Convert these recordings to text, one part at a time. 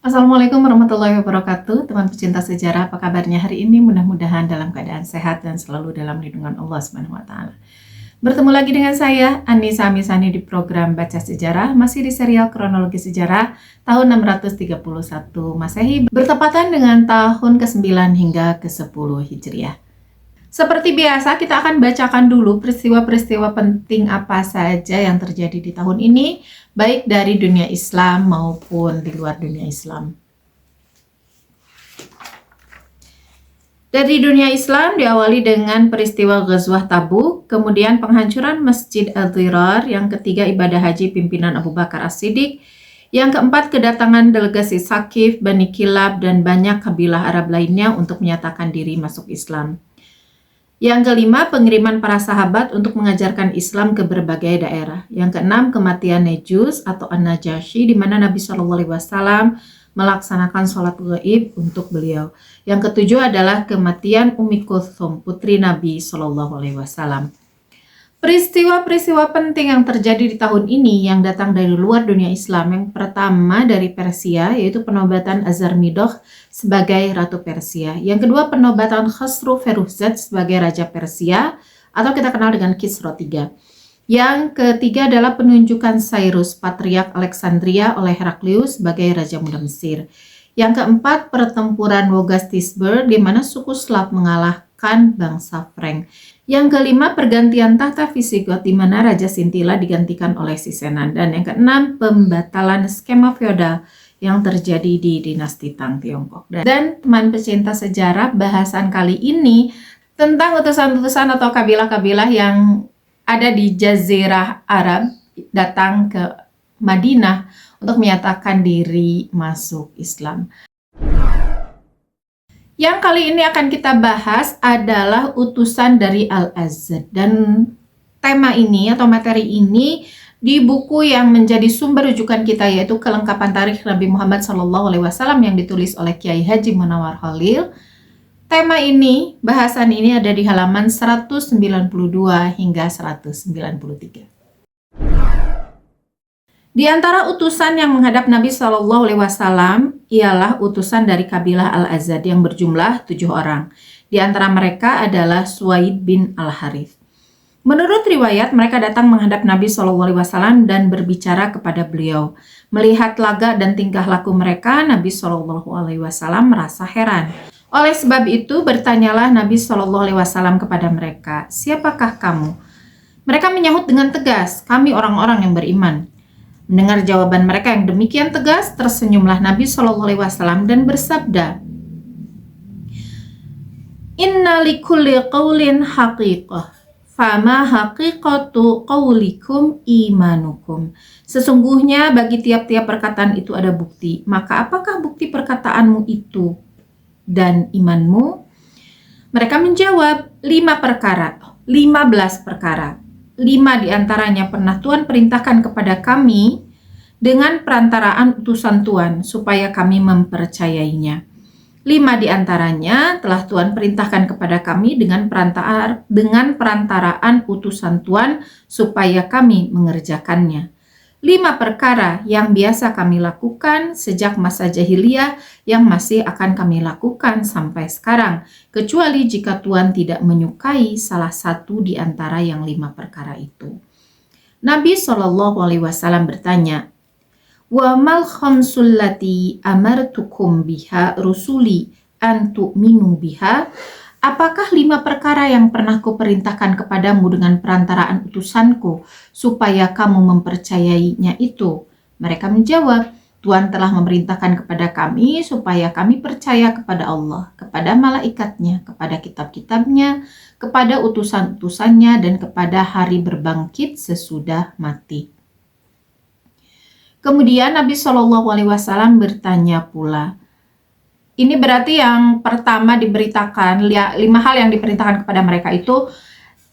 Assalamualaikum warahmatullahi wabarakatuh. Teman pecinta sejarah, apa kabarnya hari ini? Mudah-mudahan dalam keadaan sehat dan selalu dalam lindungan Allah Subhanahu wa taala. Bertemu lagi dengan saya Anissa Amisani di program Baca Sejarah, masih di serial kronologi sejarah tahun 631 Masehi bertepatan dengan tahun ke-9 hingga ke-10 Hijriah. Seperti biasa, kita akan bacakan dulu peristiwa-peristiwa penting apa saja yang terjadi di tahun ini, baik dari dunia Islam maupun di luar dunia Islam. Dari dunia Islam diawali dengan peristiwa Ghazwah Tabuk, kemudian penghancuran Masjid Al-Dhirar, yang ketiga ibadah haji pimpinan Abu Bakar As-Siddiq, yang keempat kedatangan delegasi Saqif, Bani Kilab, dan banyak kabilah Arab lainnya untuk menyatakan diri masuk Islam. Yang kelima, pengiriman para sahabat untuk mengajarkan Islam ke berbagai daerah. Yang keenam, kematian Nejus atau An-Najasyi, di mana Nabi SAW melaksanakan sholat gaib untuk beliau. Yang ketujuh adalah kematian Ummi Kulthum, putri Nabi SAW. Peristiwa-peristiwa penting yang terjadi di tahun ini yang datang dari luar dunia Islam. Yang pertama dari Persia, yaitu penobatan Azarmidoh sebagai Ratu Persia. Yang kedua, penobatan Khosrow Feruzad sebagai Raja Persia, atau kita kenal dengan Kisra III. Yang ketiga adalah penunjukan Cyrus, Patriark Alexandria, oleh Heraklius sebagai Raja Muda Mesir. Yang keempat, pertempuran Wogastisber, di mana suku Slav mengalahkan bangsa Frank. Yang kelima, pergantian tahta Visigoth, di mana Raja Sintila digantikan oleh Sisenan. Dan yang keenam, pembatalan skema feodal yang terjadi di dinasti Tang Tiongkok. Dan teman pecinta sejarah, bahasan kali ini tentang utusan-utusan atau kabilah-kabilah yang ada di Jazirah Arab datang ke Madinah untuk menyatakan diri masuk Islam. Yang kali ini akan kita bahas adalah utusan dari Al-Azd, dan tema ini atau materi ini di buku yang menjadi sumber rujukan kita, yaitu Kelengkapan Tarikh Nabi Muhammad SAW yang ditulis oleh Kiai Haji Munawar Khalil. Tema ini, bahasan ini ada di halaman 192 hingga 193. Di antara utusan yang menghadap Nabi SAW ialah utusan dari kabilah Al-Azd yang berjumlah 7 orang. Di antara mereka adalah Suwaid bin Al-Harith. Menurut riwayat, mereka datang menghadap Nabi SAW dan berbicara kepada beliau. Melihat laga dan tingkah laku mereka, Nabi SAW merasa heran. Oleh sebab itu, bertanyalah Nabi SAW kepada mereka, "Siapakah kamu?" Mereka menyahut dengan tegas, "Kami orang-orang yang beriman." Mendengar jawaban mereka yang demikian tegas, tersenyumlah Nabi SAW dan bersabda, "Inna likulli qawlin haqiqah, fama haqiqatu qawlikum imanukum." Sesungguhnya bagi tiap-tiap perkataan itu ada bukti, maka apakah bukti perkataanmu itu dan imanmu? Mereka menjawab, 5 perkara, 15 perkara. 5 diantaranya pernah Tuhan perintahkan kepada kami dengan perantaraan utusan Tuhan supaya kami mempercayainya. 5 diantaranya telah Tuhan perintahkan kepada kami dengan perantaraan utusan Tuhan supaya kami mengerjakannya. 5 perkara yang biasa kami lakukan sejak masa jahiliyah yang masih akan kami lakukan sampai sekarang, kecuali jika Tuhan tidak menyukai salah satu di antara yang 5 perkara itu. Nabi SAW bertanya, "Wa mal khamsul lati amartukum biha rusuli an tu'minu biha?" Apakah 5 perkara yang pernah kuperintahkan kepadamu dengan perantaraan utusanku supaya kamu mempercayainya itu? Mereka menjawab, Tuhan telah memerintahkan kepada kami supaya kami percaya kepada Allah, kepada malaikatnya, kepada kitab-kitabnya, kepada utusan-utusannya, dan kepada hari berbangkit sesudah mati. Kemudian Nabi SAW bertanya pula, ini berarti yang pertama diberitakan, 5 hal yang diperintahkan kepada mereka itu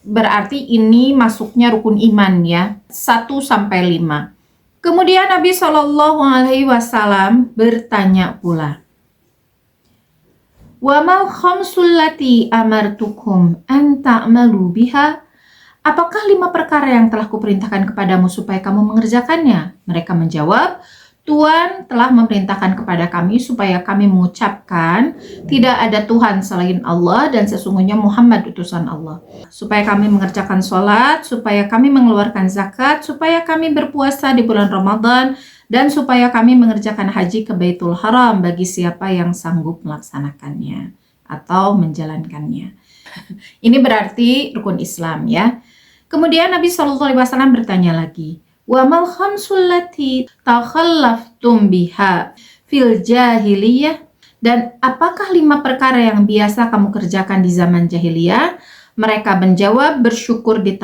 berarti ini masuknya rukun iman ya, 1-5. Kemudian Nabi SAW bertanya pula, "Wa mal khamsul lati amartukum an ta'malu biha?" Apakah 5 perkara yang telah kuperintahkan kepadamu supaya kamu mengerjakannya? Mereka menjawab, Tuhan telah memerintahkan kepada kami supaya kami mengucapkan tidak ada Tuhan selain Allah dan sesungguhnya Muhammad utusan Allah. Supaya kami mengerjakan sholat, supaya kami mengeluarkan zakat, supaya kami berpuasa di bulan Ramadan, dan supaya kami mengerjakan haji ke Baitul Haram bagi siapa yang sanggup melaksanakannya atau menjalankannya. Ini berarti rukun Islam ya. Kemudian Nabi SAW bertanya lagi, wa mal khamsul lati takhallaftum biha fil jahiliyah, dan apakah 5 perkara yang biasa kamu kerjakan di zaman jahiliyah? Mereka menjawab, bersyukur di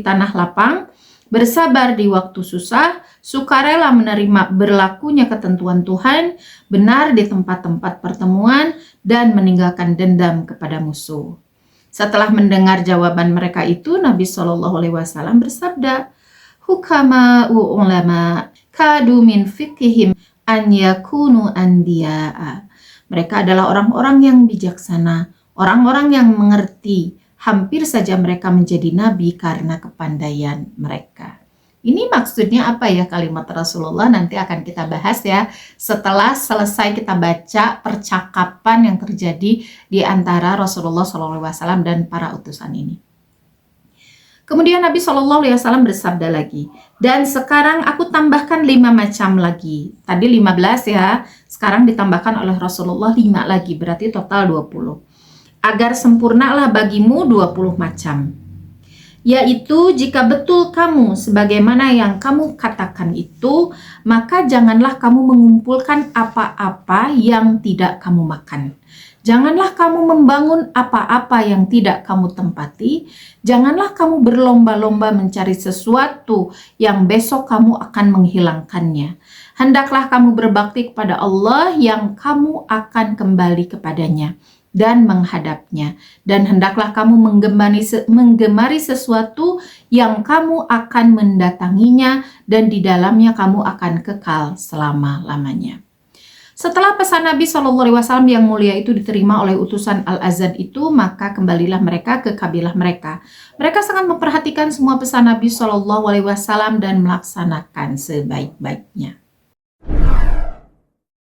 tanah lapang, bersabar di waktu susah, sukarela menerima berlakunya ketentuan Tuhan, benar di tempat-tempat pertemuan, dan meninggalkan dendam kepada musuh. Setelah mendengar jawaban mereka itu, Nabi SAW bersabda, hukama ulama kadu min fikihim an yakunu anbiya'a. Mereka adalah orang-orang yang bijaksana, orang-orang yang mengerti. Hampir saja mereka menjadi nabi karena kepandaian mereka. Ini maksudnya apa ya kalimat Rasulullah? Nanti akan kita bahas ya setelah selesai kita baca percakapan yang terjadi di antara Rasulullah SAW dan para utusan ini. Kemudian Nabi SAW bersabda lagi, dan sekarang aku tambahkan 5 macam lagi. Tadi 15 ya, sekarang ditambahkan oleh Rasulullah 5 lagi, berarti total 20. Agar sempurnalah bagimu 20 macam. Yaitu jika betul kamu sebagaimana yang kamu katakan itu, maka janganlah kamu mengumpulkan apa-apa yang tidak kamu makan. Janganlah kamu membangun apa-apa yang tidak kamu tempati. Janganlah kamu berlomba-lomba mencari sesuatu yang besok kamu akan menghilangkannya. Hendaklah kamu berbakti kepada Allah yang kamu akan kembali kepadanya dan menghadapnya. Dan hendaklah kamu menggemari sesuatu yang kamu akan mendatanginya dan di dalamnya kamu akan kekal selama-lamanya. Setelah pesan Nabi SAW yang mulia itu diterima oleh utusan Al-Azad itu, maka kembalilah mereka ke kabilah mereka. Mereka sangat memperhatikan semua pesan Nabi SAW dan melaksanakan sebaik-baiknya.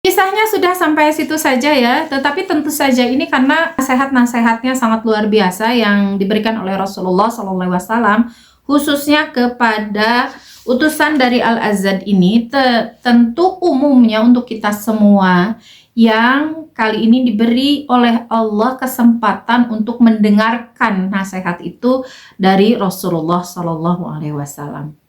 Kisahnya sudah sampai situ saja ya, tetapi tentu saja ini karena nasihat-nasihatnya sangat luar biasa yang diberikan oleh Rasulullah SAW, khususnya kepada utusan dari Al-Azad ini, tentu umumnya untuk kita semua yang kali ini diberi oleh Allah kesempatan untuk mendengarkan nasihat itu dari Rasulullah SAW.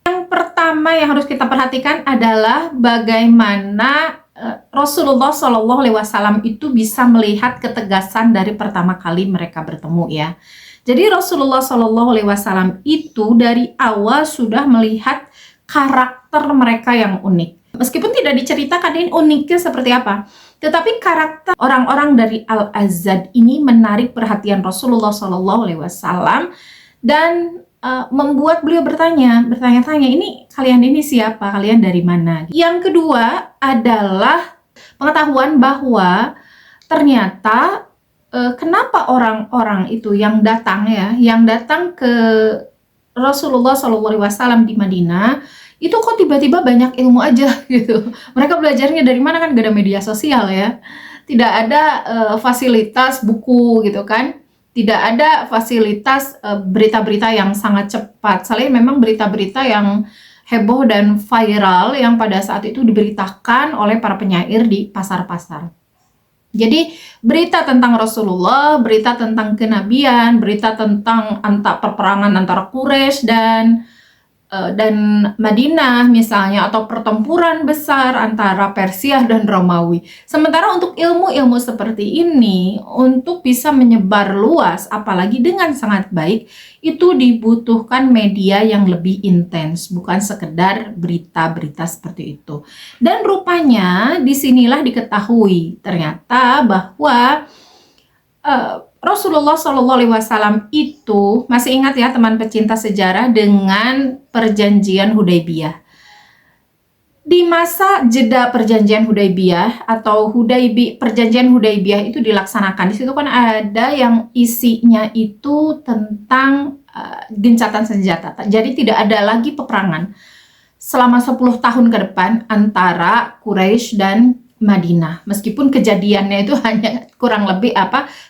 Yang pertama yang harus kita perhatikan adalah bagaimana Rasulullah SAW itu bisa melihat ketegasan dari pertama kali mereka bertemu ya. Jadi Rasulullah SAW itu dari awal sudah melihat karakter mereka yang unik. Meskipun tidak diceritakan ini uniknya seperti apa, tetapi karakter orang-orang dari Al-Azad ini menarik perhatian Rasulullah SAW dan membuat beliau bertanya-tanya, ini kalian ini siapa? Kalian dari mana? Yang kedua adalah pengetahuan bahwa ternyata kenapa orang-orang itu yang datang ke Rasulullah SAW di Madinah itu kok tiba-tiba banyak ilmu aja gitu. Mereka belajarnya dari mana, kan gak ada media sosial ya, tidak ada fasilitas buku gitu kan, tidak ada fasilitas berita-berita yang sangat cepat. Selain memang berita-berita yang heboh dan viral yang pada saat itu diberitakan oleh para penyair di pasar-pasar. Jadi berita tentang Rasulullah, berita tentang kenabian, berita tentang peperangan antara Quraisy dan Madinah misalnya, atau pertempuran besar antara Persia dan Romawi. Sementara untuk ilmu-ilmu seperti ini untuk bisa menyebar luas apalagi dengan sangat baik, itu dibutuhkan media yang lebih intens, bukan sekedar berita-berita seperti itu. Dan rupanya disinilah diketahui ternyata bahwa Rasulullah SAW itu, masih ingat ya teman pecinta sejarah, dengan perjanjian Hudaybiyah. Di masa jeda perjanjian Hudaybiyah atau perjanjian Hudaybiyah itu dilaksanakan. Di situ kan ada yang isinya itu tentang gencatan senjata. Jadi tidak ada lagi peperangan. selama 10 tahun ke depan antara Quraisy dan Madinah. Meskipun kejadiannya itu hanya kurang lebih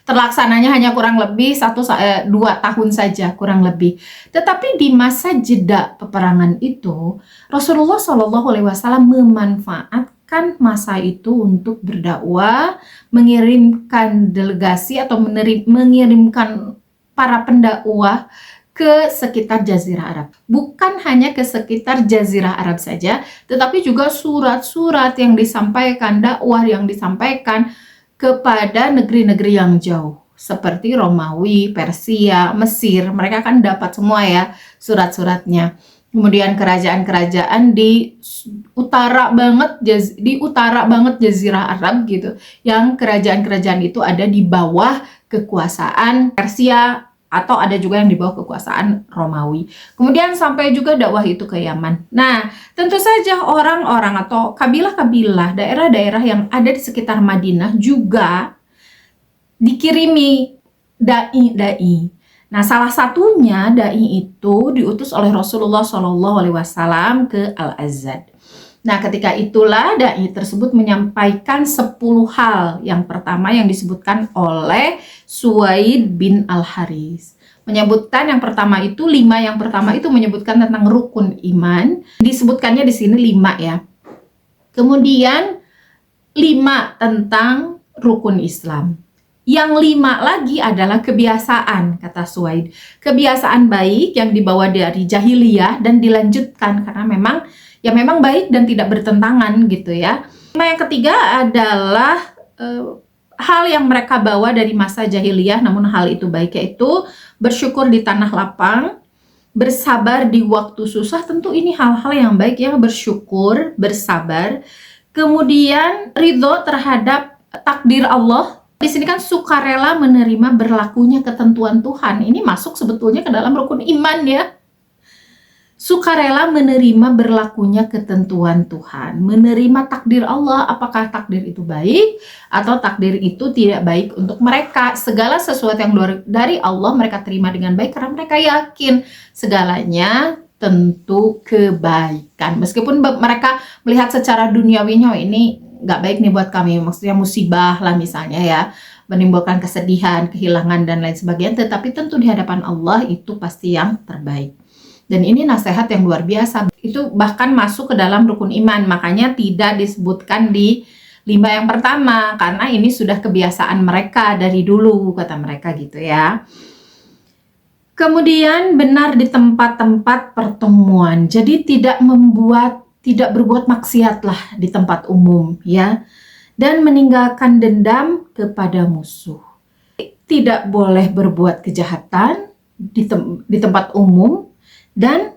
terlaksananya hanya kurang lebih 2 tahun saja kurang lebih. Tetapi di masa jeda peperangan itu Rasulullah Shallallahu Alaihi Wasallam memanfaatkan masa itu untuk berdakwah, mengirimkan delegasi atau mengirimkan para pendakwah ke sekitar Jazirah Arab. Bukan hanya ke sekitar Jazirah Arab saja, tetapi juga surat-surat yang disampaikan, dakwah yang disampaikan kepada negeri-negeri yang jauh. Seperti Romawi, Persia, Mesir, mereka kan dapat semua ya surat-suratnya. Kemudian kerajaan-kerajaan di utara banget Jazirah Arab gitu, yang kerajaan-kerajaan itu ada di bawah kekuasaan Persia, atau ada juga yang di bawah kekuasaan Romawi. Kemudian sampai juga dakwah itu ke Yaman. Nah, tentu saja orang-orang atau kabilah-kabilah, daerah-daerah yang ada di sekitar Madinah juga dikirimi dai-dai. Nah, salah satunya dai itu diutus oleh Rasulullah SAW ke Al-Azad. Nah, ketika itulah dai tersebut menyampaikan 10 hal. Yang pertama yang disebutkan oleh Suwaid bin Al-Haris. Menyebutkan yang pertama itu 5, yang pertama itu menyebutkan tentang rukun iman. Disebutkannya di sini 5 ya. Kemudian 5 tentang rukun Islam. Yang 5 lagi adalah kebiasaan, kata Suwaid. Kebiasaan baik yang dibawa dari jahiliyah dan dilanjutkan karena memang baik dan tidak bertentangan gitu ya. Yang ketiga adalah hal yang mereka bawa dari masa jahiliyah namun hal itu baik, yaitu bersyukur di tanah lapang, bersabar di waktu susah. Tentu ini hal-hal yang baik ya, bersyukur, bersabar. Kemudian ridho terhadap takdir Allah. Di sini kan sukarela menerima berlakunya ketentuan Tuhan. Ini masuk sebetulnya ke dalam rukun iman ya. Sukarela menerima berlakunya ketentuan Tuhan, menerima takdir Allah, apakah takdir itu baik atau takdir itu tidak baik untuk mereka. Segala sesuatu yang dari Allah mereka terima dengan baik karena mereka yakin segalanya tentu kebaikan. Meskipun mereka melihat secara duniawinya, ini nggak baik nih buat kami, maksudnya musibah lah misalnya ya, menimbulkan kesedihan, kehilangan dan lain sebagainya, tetapi tentu di hadapan Allah itu pasti yang terbaik. Dan ini nasihat yang luar biasa. Itu bahkan masuk ke dalam rukun iman. Makanya tidak disebutkan di 5 yang pertama. Karena ini sudah kebiasaan mereka dari dulu, kata mereka gitu ya. Kemudian benar di tempat-tempat pertemuan. Jadi tidak berbuat maksiat lah di tempat umum ya. Dan meninggalkan dendam kepada musuh. Tidak boleh berbuat kejahatan di tempat umum. Dan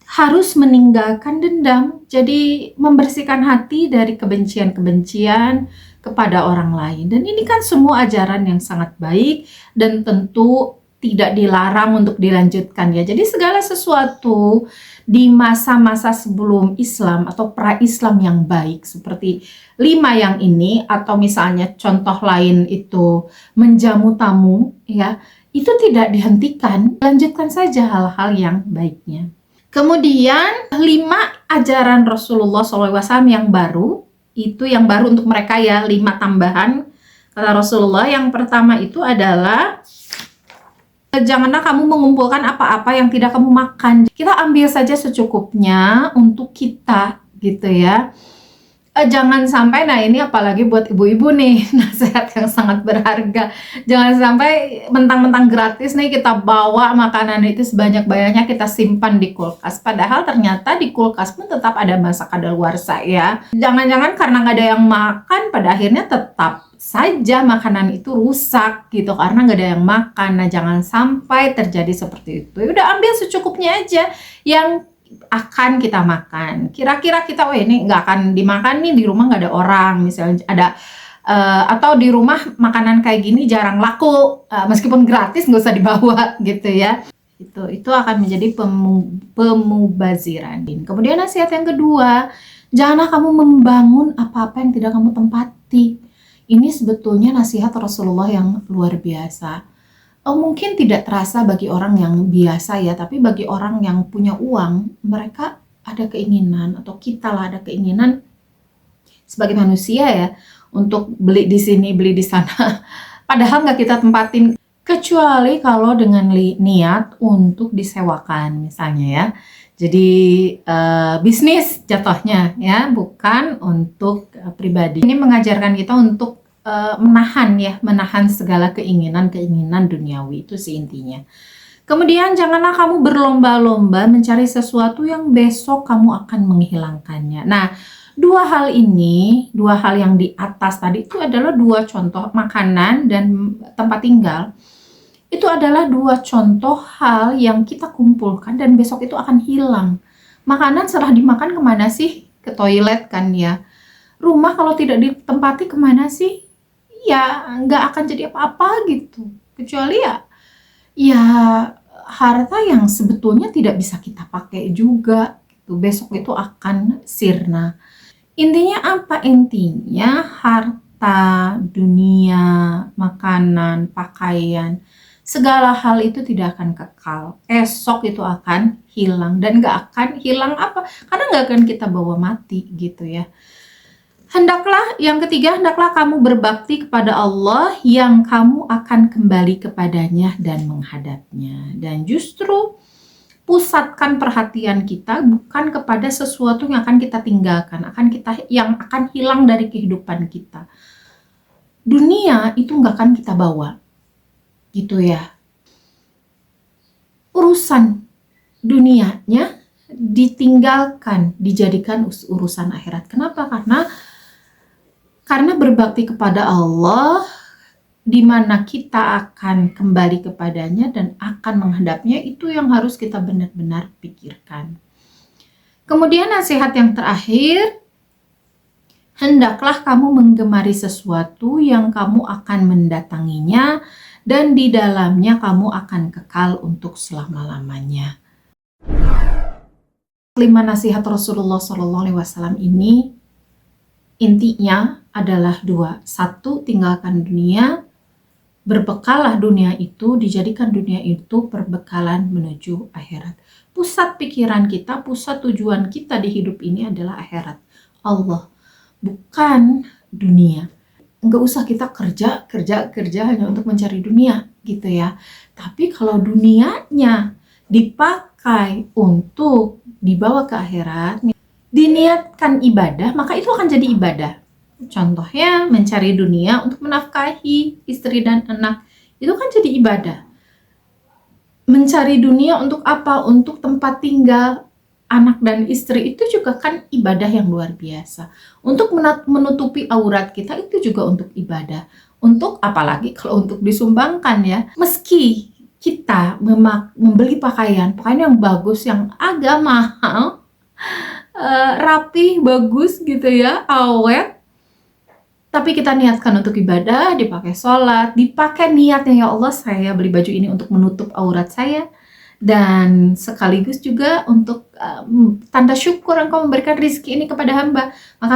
harus meninggalkan dendam, jadi membersihkan hati dari kebencian-kebencian kepada orang lain. Dan ini kan semua ajaran yang sangat baik dan tentu tidak dilarang untuk dilanjutkan ya. Jadi segala sesuatu di masa-masa sebelum Islam atau pra-Islam yang baik seperti 5 yang ini, atau misalnya contoh lain itu menjamu tamu ya, itu tidak dihentikan, lanjutkan saja hal-hal yang baiknya. Kemudian 5 ajaran Rasulullah SAW yang baru, itu yang baru untuk mereka ya, 5 tambahan kata Rasulullah. Yang pertama itu adalah janganlah kamu mengumpulkan apa-apa yang tidak kamu makan. Kita ambil saja secukupnya untuk kita gitu ya. Jangan sampai, nah ini apalagi buat ibu-ibu nih, nasihat yang sangat berharga. Jangan sampai mentang-mentang gratis nih kita bawa makanan itu sebanyak-banyaknya kita simpan di kulkas. Padahal ternyata di kulkas pun tetap ada masa kadaluarsa ya. Jangan-jangan karena nggak ada yang makan, pada akhirnya tetap saja makanan itu rusak gitu karena nggak ada yang makan. Nah jangan sampai terjadi seperti itu. Udah ambil secukupnya aja yang akan kita makan. Kira-kira kita, ini nggak akan dimakan nih, di rumah nggak ada orang, misalnya ada atau di rumah makanan kayak gini jarang laku, meskipun gratis nggak usah dibawa gitu ya. Itu akan menjadi pemubaziran. Kemudian nasihat yang kedua, janganlah kamu membangun apa-apa yang tidak kamu tempati. Ini sebetulnya nasihat Rasulullah yang luar biasa. Mungkin tidak terasa bagi orang yang biasa ya, tapi bagi orang yang punya uang, mereka ada keinginan, atau kita lah ada keinginan sebagai manusia ya, untuk beli di sini, beli di sana. Padahal nggak kita tempatin, kecuali kalau dengan niat untuk disewakan misalnya ya. Jadi bisnis jatuhnya ya, bukan untuk pribadi. Ini mengajarkan kita untuk menahan segala keinginan duniawi, itu sih intinya. Kemudian janganlah kamu berlomba-lomba mencari sesuatu yang besok kamu akan menghilangkannya. Nah, dua hal yang di atas tadi itu adalah dua contoh, makanan dan tempat tinggal. Itu adalah dua contoh hal yang kita kumpulkan dan besok itu akan hilang. Makanan setelah dimakan kemana sih? Ke toilet kan ya. Rumah kalau tidak ditempati kemana sih? Ya nggak akan jadi apa-apa gitu. Kecuali ya harta yang sebetulnya tidak bisa kita pakai juga gitu. Besok itu akan sirna. Intinya apa? Intinya harta, dunia, makanan, pakaian, segala hal itu tidak akan kekal. Esok itu akan hilang, dan gak akan hilang apa? Karena gak akan kita bawa mati gitu ya. Yang ketiga, hendaklah kamu berbakti kepada Allah yang kamu akan kembali kepadanya dan menghadapnya. Dan justru pusatkan perhatian kita bukan kepada sesuatu yang akan kita tinggalkan, yang akan hilang dari kehidupan kita. Dunia itu nggak akan kita bawa, gitu ya. Urusan dunianya ditinggalkan, dijadikan urusan akhirat. Kenapa? Karena berbakti kepada Allah, di mana kita akan kembali kepadanya dan akan menghadapnya, itu yang harus kita benar-benar pikirkan. Kemudian nasihat yang terakhir, hendaklah kamu menggemari sesuatu yang kamu akan mendatanginya dan di dalamnya kamu akan kekal untuk selama-lamanya. 5 nasihat Rasulullah SAW ini intinya adalah 2. 1, tinggalkan dunia. Berbekallah dunia itu, dijadikan dunia itu perbekalan menuju akhirat. Pusat pikiran kita, pusat tujuan kita di hidup ini adalah akhirat. Allah, bukan dunia. Nggak usah kita kerja hanya untuk mencari dunia gitu ya. Tapi kalau dunianya dipakai untuk dibawa ke akhirat, diniatkan ibadah, maka itu akan jadi ibadah. Contohnya mencari dunia untuk menafkahi istri dan anak, itu kan jadi ibadah. Mencari dunia untuk apa? Untuk tempat tinggal anak dan istri, itu juga kan ibadah yang luar biasa. Untuk menutupi aurat kita, itu juga untuk ibadah. Untuk apalagi kalau untuk disumbangkan ya. Meski kita membeli pakaian yang bagus, yang agak mahal, rapi, bagus gitu ya, awet, tapi kita niatkan untuk ibadah, dipakai sholat, dipakai niatnya, ya Allah saya beli baju ini untuk menutup aurat saya, dan sekaligus juga untuk tanda syukur engkau memberikan rizki ini kepada hamba, maka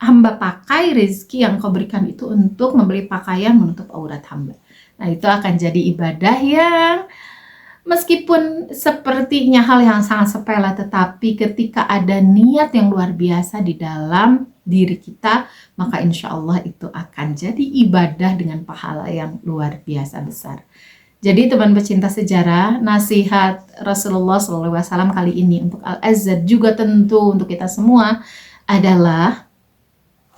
hamba pakai rizki yang kau berikan itu untuk membeli pakaian menutup aurat hamba. Nah, itu akan jadi ibadah yang meskipun sepertinya hal yang sangat sepele, tetapi ketika ada niat yang luar biasa di dalam diri kita, maka insya Allah itu akan jadi ibadah dengan pahala yang luar biasa besar. Jadi teman pecinta sejarah, nasihat Rasulullah SAW kali ini untuk Al-Azhar, juga tentu untuk kita semua, adalah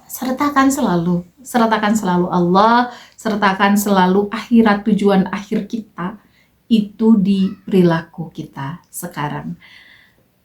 sertakan selalu Allah, sertakan selalu akhirat, tujuan akhir kita itu di perilaku kita sekarang.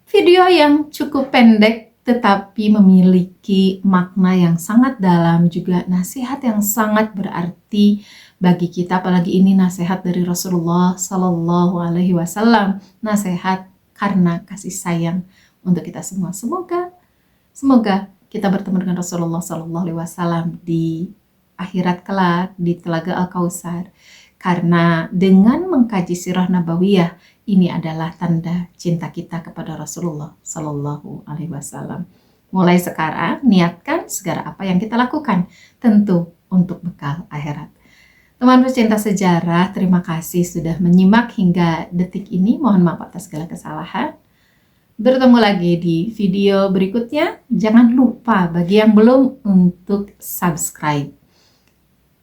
Video yang cukup pendek tetapi memiliki makna yang sangat dalam, juga nasihat yang sangat berarti bagi kita, apalagi ini nasihat dari Rasulullah Sallallahu Alaihi Wasallam, nasihat karena kasih sayang untuk kita semua. Semoga kita bertemu dengan Rasulullah Sallallahu Alaihi Wasallam di akhirat kelak di Telaga Al-Kautsar, karena dengan mengkaji sirah nabawiyah, ini adalah tanda cinta kita kepada Rasulullah Sallallahu Alaihi Wasallam. Mulai sekarang, niatkan segala apa yang kita lakukan, tentu untuk bekal akhirat. Teman pecinta sejarah, terima kasih sudah menyimak hingga detik ini. Mohon maaf atas segala kesalahan. Bertemu lagi di video berikutnya. Jangan lupa bagi yang belum untuk subscribe.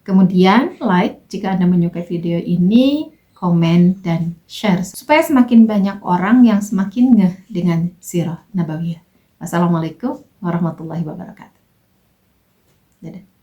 Kemudian like jika Anda menyukai video ini, komen, dan share supaya semakin banyak orang yang semakin ngeh dengan Sirah Nabawiyah. Wassalamualaikum warahmatullahi wabarakatuh. Dadah.